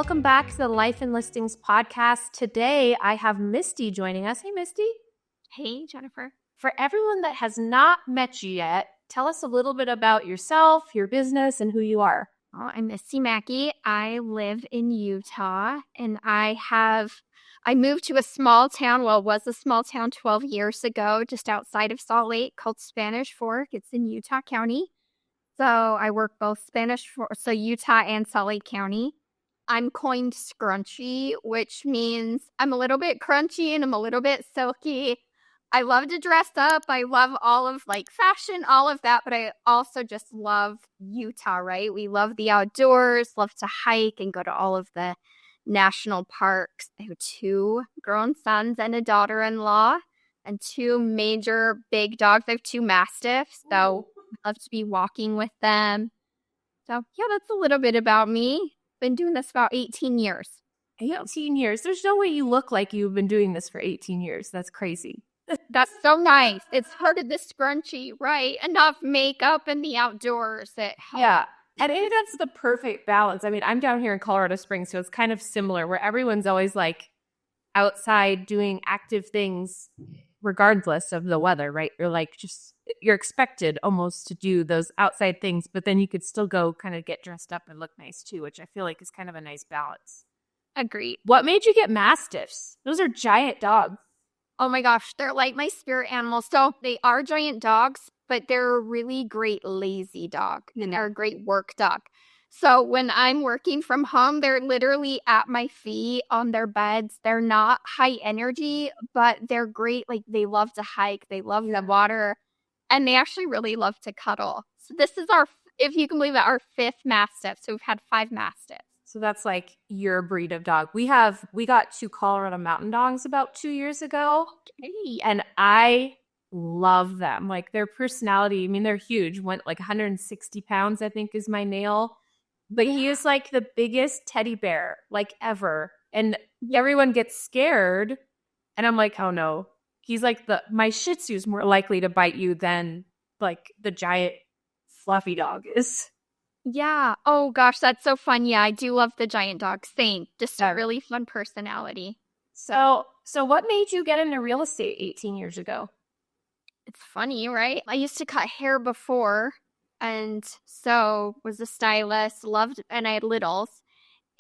welcome back to the Life and Listings podcast. Today, I have Misty joining us. Hey, Misty. Hey, Jennifer. For everyone that has not met you yet, tell us a little bit about yourself, your business, and who you are. Oh, I'm Misty Maki. I live in Utah, and I moved to a small town. Well, it was a small town 12 years ago, just outside of Salt Lake, called Spanish Fork. It's in Utah County. So I work both Utah and Salt Lake County. I'm coined scrunchy, which means I'm a little bit crunchy and I'm a little bit silky. I love to dress up. I love all of fashion, all of that, but I also just love Utah, right? We love the outdoors, love to hike and go to all of the national parks. I have 2 grown sons and a daughter-in-law and 2 major big dogs. I have 2 mastiffs, so I love to be walking with them. So yeah, that's a little bit about me. Been doing this about 18 years. 18 years. There's no way you look like you've been doing this for 18 years. That's crazy. That's so nice. It's part of the scrunchy, right? Enough makeup in the outdoors. Yeah. And I think that's the perfect balance. I mean, I'm down here in Colorado Springs, so it's kind of similar where everyone's always like outside doing active things regardless of the weather, right? You're expected almost to do those outside things, but then you could still go kind of get dressed up and look nice too, which I feel like is kind of a nice balance. Agreed. What made you get mastiffs? Those are giant dogs. Oh my gosh, they're like my spirit animals. So they are giant dogs, but they're a really great lazy dog and they're a great work dog. So when I'm working from home, they're literally at my feet on their beds. They're not high energy, but they're great. Like they love to hike. They love the water and they actually really love to cuddle. So this is if you can believe it, our 5th mastiff. So we've had 5 mastiffs. So that's like your breed of dog. We got 2 Colorado Mountain Dogs about 2 years ago. Okay. And I love them. Like their personality, I mean, they're huge. Went like 160 pounds, I think, is my nail. But he is like the biggest teddy bear like ever. And everyone gets scared. And I'm like, oh no. He's like my Shih Tzu is more likely to bite you than like the giant fluffy dog is. Yeah. Oh gosh, that's so fun. Yeah, I do love the giant dog. Same. Just a really fun personality. So what made you get into real estate 18 years ago? It's funny, right? I used to cut hair before, and so was a stylist, and I had littles.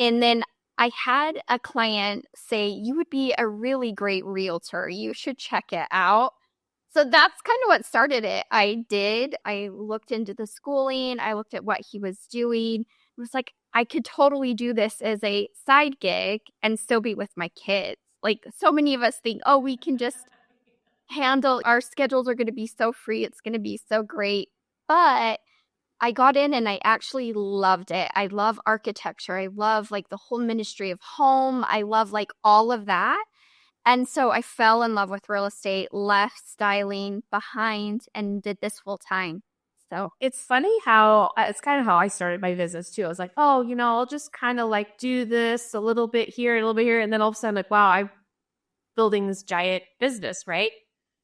And then I had a client say, you would be a really great realtor. You should check it out. So that's kind of what started it. I looked into the schooling. I looked at what he was doing. It was like, I could totally do this as a side gig and still be with my kids. Like so many of us think, oh, we can just handle, our schedules are going to be so free. It's going to be so great. But I got in and I actually loved it. I love architecture. I love like the whole ministry of home. I love like all of that. And so I fell in love with real estate, left styling behind, and did this full time. So it's funny how it's kind of how I started my business too. I was like, oh, I'll just kind of like do this a little bit here, a little bit here. And then all of a sudden like, wow, I'm building this giant business, right?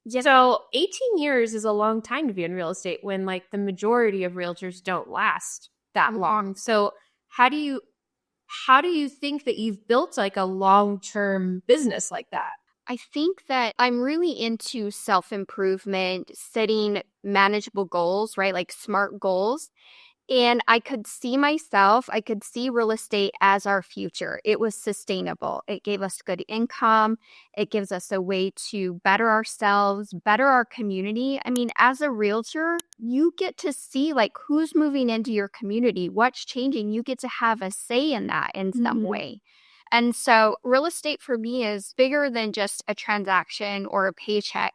yes. So 18 years is a long time to be in real estate when like the majority of realtors don't last that long. So how do you think that you've built like a long-term business like that? I think that I'm really into self-improvement, setting manageable goals, right? Like SMART goals. And I could see real estate as our future. It was sustainable. It gave us good income. It gives us a way to better ourselves, better our community. I mean, as a realtor, you get to see like who's moving into your community, what's changing. You get to have a say in that in some way. And so real estate for me is bigger than just a transaction or a paycheck.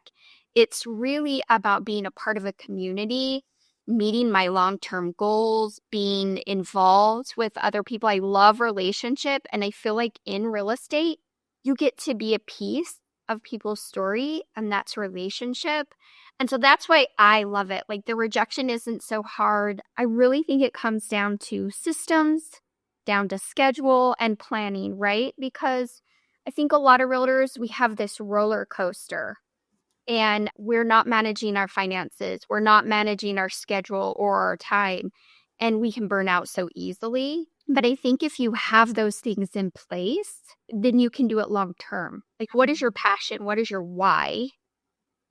It's really about being a part of a community, meeting my long-term goals, being involved with other people. I love relationship. And I feel like in real estate, you get to be a piece of people's story, and that's relationship. And so that's why I love it. Like the rejection isn't so hard. I really think it comes down to systems, down to schedule and planning, right? Because I think a lot of realtors, we have this roller coaster. And we're not managing our finances. We're not managing our schedule or our time. And we can burn out so easily. But I think if you have those things in place, then you can do it long term. Like, what is your passion? What is your why?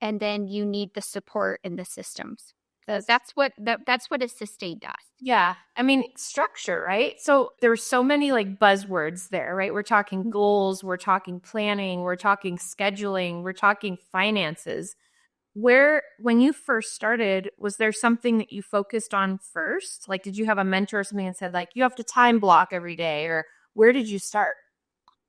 And then you need the support and the systems. So that's what a sustain does. Yeah. I mean, structure, right? So there's so many like buzzwords there, right? We're talking goals, we're talking planning, we're talking scheduling, we're talking finances. When you first started, was there something that you focused on first? Like, did you have a mentor or something that said, like, you have to time block every day? Or where did you start?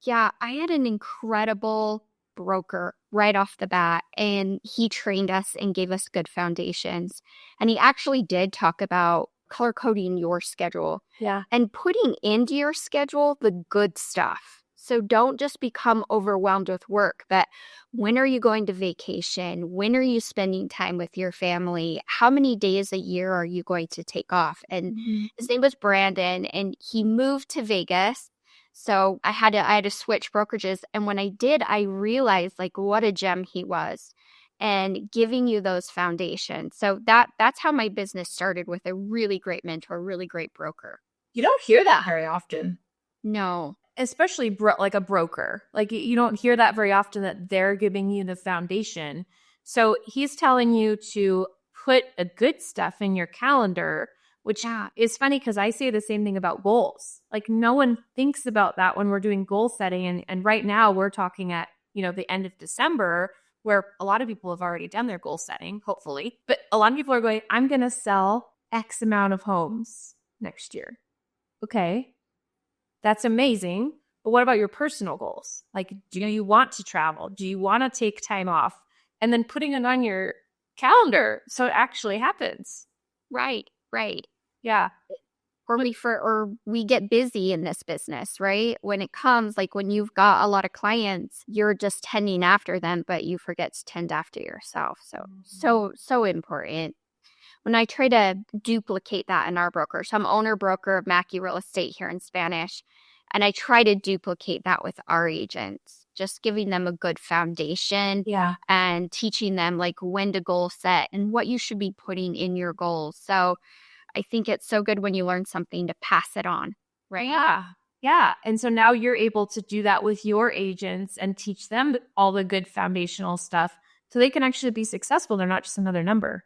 Yeah, I had an incredible broker right off the bat, and he trained us and gave us good foundations. And he actually did talk about color coding your schedule Yeah. and putting into your schedule the good stuff. So don't just become overwhelmed with work, but when are you going to vacation? When are you spending time with your family? How many days a year are you going to take off? And his name was Brandon, and he moved to Vegas. So I had to switch brokerages. And when I did, I realized like what a gem he was and giving you those foundations. So that's how my business started, with a really great mentor, really great broker. You don't hear that very often, No. especially like a broker. Like you don't hear that very often that they're giving you the foundation. So he's telling you to put a good stuff in your calendar, which Yeah. is funny because I say the same thing about goals. Like no one thinks about that when we're doing goal setting. And right now we're talking at, the end of December, where a lot of people have already done their goal setting, hopefully. But a lot of people are going, I'm going to sell X amount of homes next year. Okay. That's amazing. But what about your personal goals? Like, do you want to travel? Do you want to take time off? And then putting it on your calendar so it actually happens. Right. Right. Yeah. Or we get busy in this business, right? When it comes, like when you've got a lot of clients, you're just tending after them, but you forget to tend after yourself. So important. When I try to duplicate that in our broker, so I'm owner broker of Maki Real Estate here in Spanish, and I try to duplicate that with our agents, just giving them a good foundation Yeah. and teaching them like when to goal set and what you should be putting in your goals. So I think it's so good when you learn something to pass it on, right? Yeah. Yeah. And so now you're able to do that with your agents and teach them all the good foundational stuff so they can actually be successful. They're not just another number.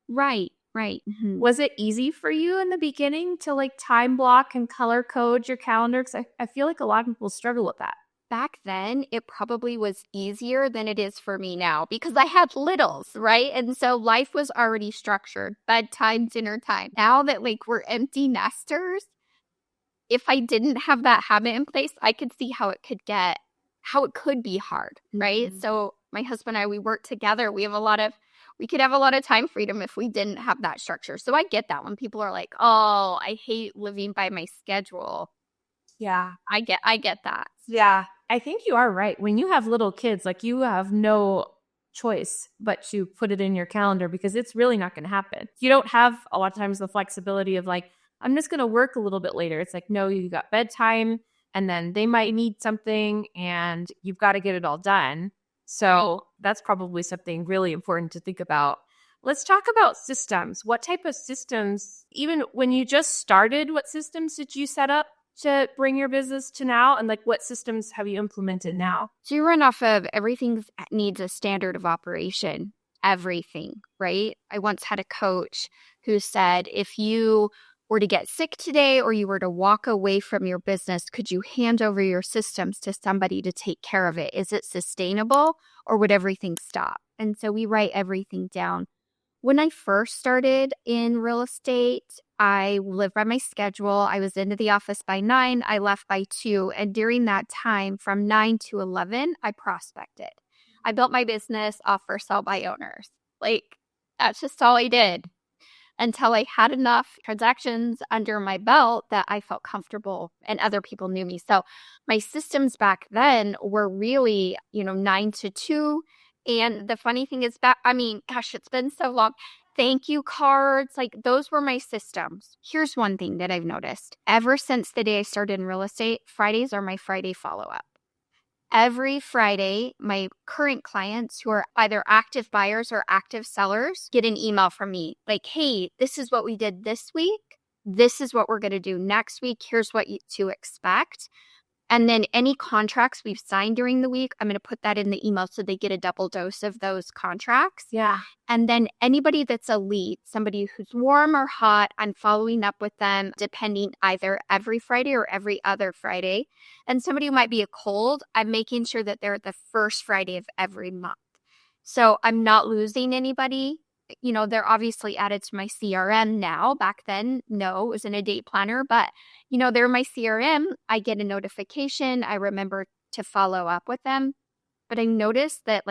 Right, right. Was it easy for you in the beginning to like time block and color code your calendar? Because I feel like a lot of people struggle with that. Back then, it probably was easier than it is for me now because I had littles, right? And so life was already structured, bedtime, dinner time. Now that like we're empty nesters, if I didn't have that habit in place, I could see how it could be hard, right? So my husband and I, we work together. We could have a lot of time freedom if we didn't have that structure. So I get that when people are like, oh, I hate living by my schedule. Yeah. I get that. Yeah. I think you are right. When you have little kids, like you have no choice but to put it in your calendar because it's really not going to happen. You don't have a lot of times the flexibility of like, I'm just going to work a little bit later. It's like, no, you got bedtime and then they might need something and you've got to get it all done. So that's probably something really important to think about. Let's talk about systems. What type of systems, even when you just started, what systems did you set up to bring your business to now? And like what systems have you implemented now? So you run off of everything needs a standard of operation, everything, right? I once had a coach who said, if you were to get sick today or you were to walk away from your business, could you hand over your systems to somebody to take care of it? Is it sustainable or would everything stop? And so we write everything down. When I first started in real estate, I lived by my schedule. I was into the office by 9, I left by 2. And during that time, from 9 to 11, I prospected. I built my business off for sell by owners. Like, that's just all I did until I had enough transactions under my belt that I felt comfortable and other people knew me. So my systems back then were really, 9 to 2. And the funny thing is gosh, it's been so long. Thank you cards, like those were my systems. Here's one thing that I've noticed. Ever since the day I started in real estate, Fridays are my Friday follow-up. Every Friday, my current clients who are either active buyers or active sellers get an email from me like, hey, this is what we did this week. this is what we're going to do next week. Here's what to expect. And then any contracts we've signed during the week, I'm going to put that in the email so they get a double dose of those contracts. Yeah. And then anybody that's a lead, somebody who's warm or hot, I'm following up with them depending either every Friday or every other Friday. And somebody who might be a cold, I'm making sure that they're the first Friday of every month. So I'm not losing anybody. You know, they're obviously added to my CRM now. Back then, no, it was in a date planner, but they're my CRM. I get a notification. I remember to follow up with them. But I noticed that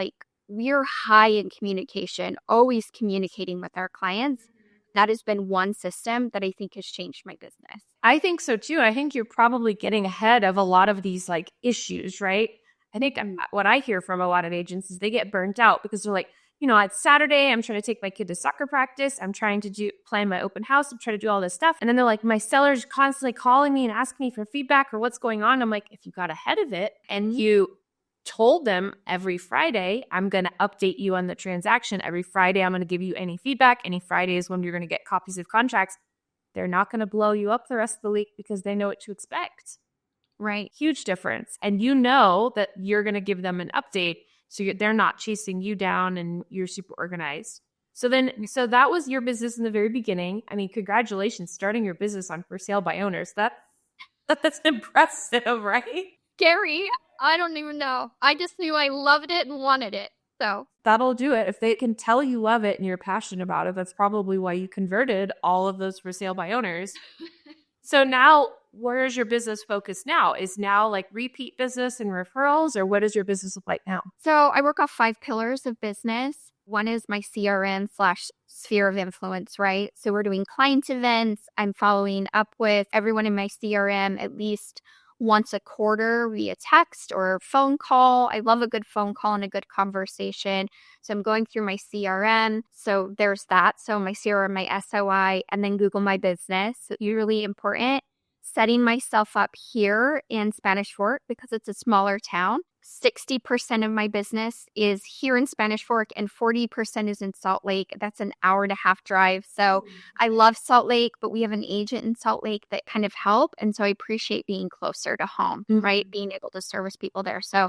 we're high in communication, always communicating with our clients. That has been one system that I think has changed my business. I think so too. I think you're probably getting ahead of a lot of these issues, right? I think what I hear from a lot of agents is they get burnt out because they're like, it's Saturday. I'm trying to take my kid to soccer practice. I'm trying to plan my open house. I'm trying to do all this stuff. And then they're like, my seller's constantly calling me and asking me for feedback or what's going on. I'm like, if you got ahead of it and you told them every Friday, I'm going to update you on the transaction. Every Friday, I'm going to give you any feedback. Any Friday is when you're going to get copies of contracts. They're not going to blow you up the rest of the week because they know what to expect. Right. Huge difference. And you know that you're going to give them an update. So they're not chasing you down and you're super organized. So that was your business in the very beginning. I mean, congratulations, starting your business on for sale by owners. That's impressive, right? Gary, I don't even know. I just knew I loved it and wanted it. So that'll do it. If they can tell you love it and you're passionate about it, that's probably why you converted all of those for sale by owners. So now, where is your business focused now? Is now repeat business and referrals, or what does your business look like now? So I work off 5 pillars of business. One is my CRM/sphere of influence, right? So we're doing client events. I'm following up with everyone in my CRM at least once a quarter via text or phone call. I love a good phone call and a good conversation. So I'm going through my CRM. So there's that. So my CRM, my SOI, and then Google My Business. So really important. Setting myself up here in Spanish Fork because it's a smaller town. 60% of my business is here in Spanish Fork and 40% is in Salt Lake. That's an hour-and-a-half drive. So I love Salt Lake, but we have an agent in Salt Lake that kind of help. And so I appreciate being closer to home, right? Being able to service people there. So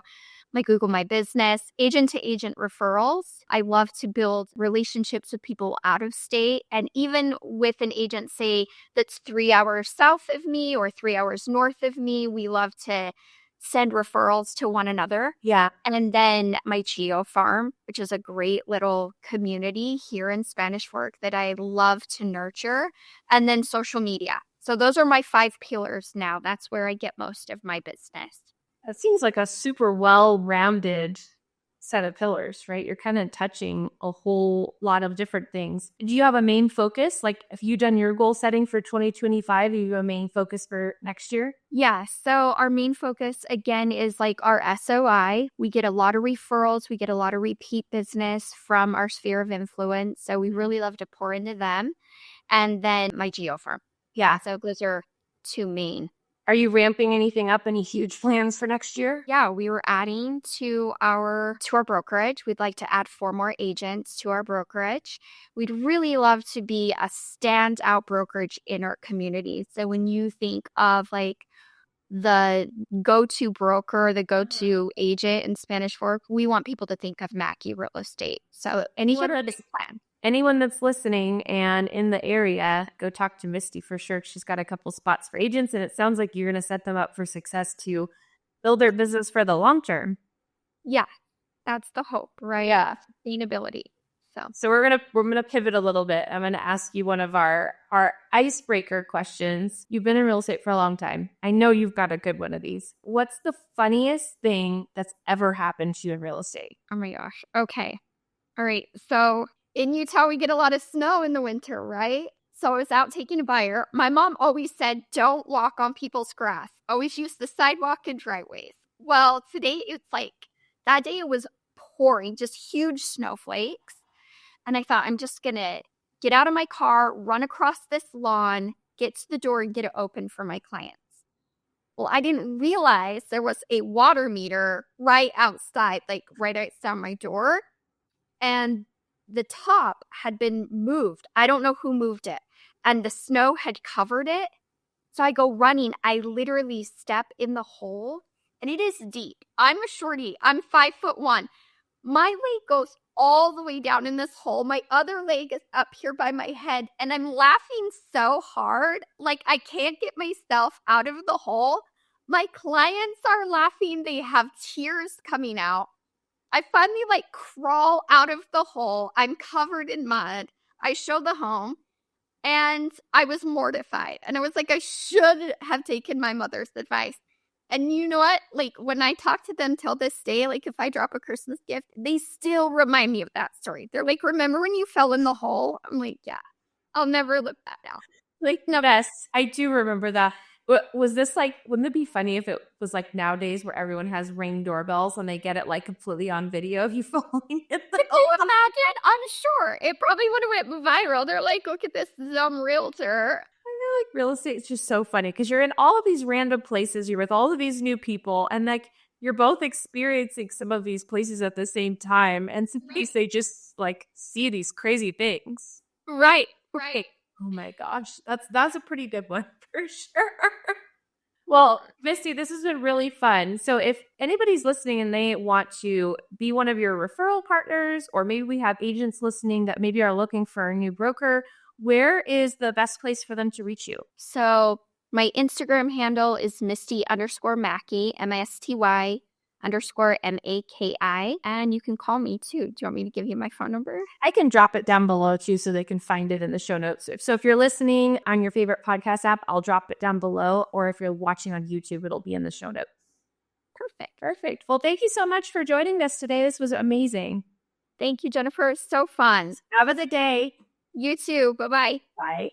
my Google My Business, agent to agent referrals. I love to build relationships with people out of state. And even with an agent, say, that's 3 hours south of me or 3 hours north of me, we love to send referrals to one another. Yeah. And then my Geo Farm, which is a great little community here in Spanish Fork that I love to nurture. And then social media. So those are my 5 pillars now. That's where I get most of my business. That seems like a super well-rounded set of pillars, right? You're kind of touching a whole lot of different things. Do you have a main focus? Have you done your goal setting for 2025? Do you have a main focus for next year? Yeah. So our main focus, again, is our SOI. We get a lot of referrals. We get a lot of repeat business from our sphere of influence. So we really love to pour into them. And then my Geo Farm. Yeah. So those are 2 main. Are you ramping anything up? Any huge plans for next year? Yeah, we were adding to our brokerage. We'd like to add 4 more agents to our brokerage. We'd really love to be a standout brokerage in our community. So when you think of the go-to broker, the go-to agent in Spanish Fork, we want people to think of Maki Real Estate. So anyone with this plan. Anyone that's listening and in the area, go talk to Misty for sure. She's got a couple spots for agents, and it sounds like you're going to set them up for success to build their business for the long term. Yeah, that's the hope, right? Yeah, sustainability. So we're gonna pivot a little bit. I'm gonna ask you one of our icebreaker questions. You've been in real estate for a long time. I know you've got a good one of these. What's the funniest thing that's ever happened to you in real estate? Oh my gosh. Okay. All right. So in Utah, we get a lot of snow in the winter, right? So I was out taking a buyer. My mom always said, don't walk on people's grass. Always use the sidewalk and driveways. Well, today it's that day it was pouring, just huge snowflakes. And I thought, I'm just going to get out of my car, run across this lawn, get to the door and get it open for my clients. Well, I didn't realize there was a water meter right outside my door. And the top had been moved. I don't know who moved it. and the snow had covered it. So I go running. I literally step in the hole, and it is deep. I'm a shorty. I'm 5'1". My leg goes all the way down in this hole. My other leg is up here by my head, and I'm laughing so hard. Like, I can't get myself out of the hole. My clients are laughing. They have tears coming out. I finally crawl out of the hole. I'm covered in mud. I show the home, and I was mortified. And I was like, I should have taken my mother's advice. And you know what? When I talk to them till this day, if I drop a Christmas gift, they still remind me of that story. They're like, remember when you fell in the hole? I'm like, yeah, I'll never look that down. No. Yes, I do remember that. Was this wouldn't it be funny if it was nowadays where everyone has Ring doorbells and they get it completely on video of you falling in the Could you imagine? I'm sure. It probably would have went viral. They're like, look at this dumb realtor. I feel real estate is just so funny because you're in all of these random places. You're with all of these new people and you're both experiencing some of these places at the same time. And sometimes they just see these crazy things. Right. Oh my gosh. That's a pretty good one for sure. Well, Misty, this has been really fun. So if anybody's listening and they want to be one of your referral partners, or maybe we have agents listening that maybe are looking for a new broker, where is the best place for them to reach you? So my Instagram handle is Misty_Maki, MISTY_MAKI. And you can call me too. Do you want me to give you my phone number? I can drop it down below too so they can find it in the show notes. So if you're listening on your favorite podcast app, I'll drop it down below. Or if you're watching on YouTube, it'll be in the show notes. Perfect. Well, thank you so much for joining us today. This was amazing. Thank you, Jennifer. So fun. Have a good day. You too. Bye-bye. Bye.